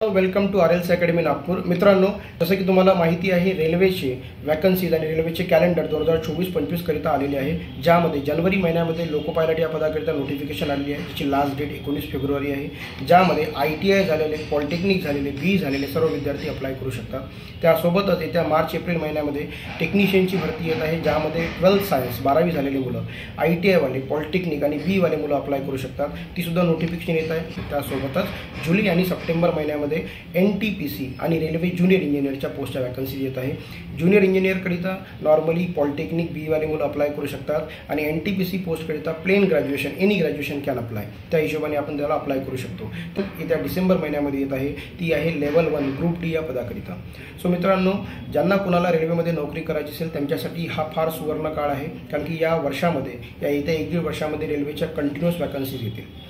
Welcome to RLC academy Nagpur. मित्रांनो, जसं की तुम्हाला माहिती आहे, रेल्वेचे वॅकन्सीज आणि रेल्वेचे कॅलेंडर 2024-25 करिता आलेले आहे, ज्यामध्ये जानेवारी महिन्यामध्ये लोको पायलट या पदाकरिता नोटिफिकेशन आलेली आहे, जिची लास्ट डेट 19 फेब्रुवारी आहे, ज्यामध्ये ITI झालेले, पॉलिटेक्निक झालेले, बी झालेले सर्व विद्यार्थी अप्लाय करू शकतात। त्यासोबतच येत्या मार्च-एप्रिल महिन्यामध्ये टेक्निशियनची भरती येत आहे, ज्यामध्ये 12th सायन्स 12वी झालेले मुलं, ITI वाले, पॉलिटेक्निक आणि बी वाले मुलं अप्लाय करू शकतात। ती सुद्धा नोटिफिकेशन येत आहे। त्यासोबतच जुलै आणि सप्टेंबर महिन्यामध्ये NTPC आणि रेल्वे ज्युनियर इंजिनियरच्या पोस्टच्या वॅकन्सी येत आहे। ज्युनियर इंजिनियरकरिता नॉर्मली पॉलिटेक्निक बी वाले मुलं अप्लाय करू शकतात आणि NTPC पोस्टकरिता plain graduation, any graduation can apply, त्या हिशोबाने आपण त्याला अप्लाय करू शकतो। तर येत्या डिसेंबर महिन्यामध्ये येत आहे, ती आहे लेवल 1 ग्रुप D या पदाकरिता। सो मित्रांनो, ज्यांना कुणाला रेल्वेमध्ये नोकरी करायची असेल त्यांच्यासाठी हा फार सुवर्ण काळ आहे, कारण की या वर्षामध्ये, या येत्या 1-1.5 वर्षामध्ये रेल्वेच्या कंटिन्युअस वॅकन्सीज येतील।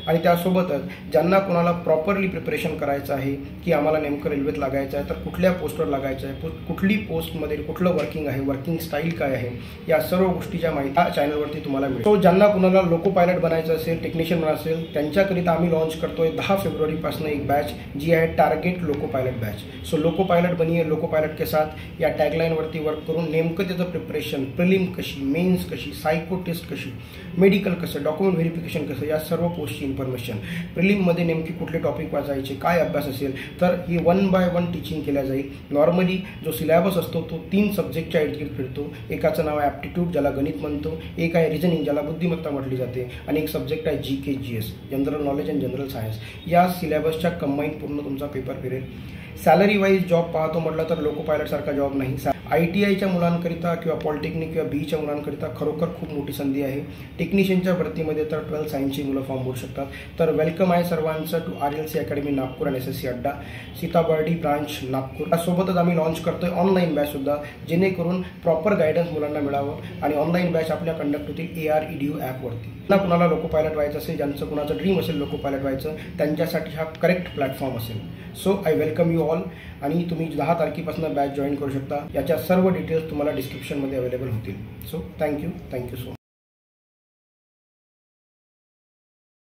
आणि त्यासोबतच ज्यांना कोणाला प्रॉपरली प्रिपरेशन करायचं आहे की आम्हाला नेमकं रेल्वेत लागायचं आहे, तर कुठल्या पोस्टवर लागायचं आहे, कुठली पोस्टमध्ये कुठलं वर्किंग आहे, वर्किंग स्टाईल काय आहे, या सर्व गोष्टीच्या माहिती चॅनलवरती तुम्हाला मिळेल। सो ज्यांना कुणाला लोको पायलट बनायचं असेल, टेक्निशियन बनायचं असेल, त्यांच्याकरिता आम्ही लॉन्च करतोय 10 फेब्रुवारीपासून एक बॅच, जी आहे target loco pilot batch. So loco pilot बनिए लोको पायलट के साथ या टॅगलाईनवरती वर्क करून नेमकं त्याचं प्रिपरेशन, प्रिलिम कशी, मेन्स कशी, सायको टेस्ट कशी, मेडिकल कसं, डॉक्युमेंट व्हेरिफिकेशन कसं, या सर्व पोस्टची इन्फॉर्मेशन, प्रिलिममध्ये नेमकी कुठले टॉपिक वाचायचे, काय अभ्यास असेल, तर ही 1 बाय 1 टीचिंग केल्या जाईल। नॉर्मली जो सिलेबस असतो तो 3 सब्जेक्टच्या इर्दगिर्द फिरतो। एकाचं नाव आहे ॲप्टिट्यूड, ज्याला गणित म्हणतो, एक आहे रिझनिंग, ज्याला बुद्धिमत्ता म्हटली जाते, आणि एक सब्जेक्ट आहे GK GS, general knowledge and general science. या सिलेबसच्या कंबाईन पूर्ण तुमचा पेपर फिरेल। सॅलरी वाईज जॉब पाहतो म्हटलं तर लोको पायलटसारखा जॉब नाही। ITIच्या मुलांकरिता किंवा पॉलिटेक्निक किंवा बीच्या मुलांकरिता खरोखर खूप मोठी संधी आहे। टेक्निशियनच्या भरतीमध्ये तर 12th सायन्सची मुलं फॉर्म भरू शकतात। तर वेलकम आहे सर्वांचं टू RLC अकॅडमी नागपूर आणि SSC अड्डा, सीताबर्डी ब्रांच नागपूर। त्यासोबतच आम्ही लॉन्च करतोय ऑनलाईन बॅच सुद्धा, जेणेकरून प्रॉपर गायडन्स मुलांना मिळावं, आणि ऑनलाईन बॅच आपल्या कंडक्ट होतील AR-EDU ॲपवरती। कुणाला लोको पायलट व्हायचं असेल, ज्यांचं कुणाचं ड्रीम असेल लोको पायलट व्हायचं, त्यांच्यासाठी हा करेक्ट प्लॅटफॉर्म असेल। So I welcome you all, आणि तुम्ही 10 तारखेपासून बॅच जॉईन करू शकता। याच्या सर्व डिटेल्स तुम्हाला डिस्क्रिप्शनमध्ये अवेलेबल होतील। So thank you so much.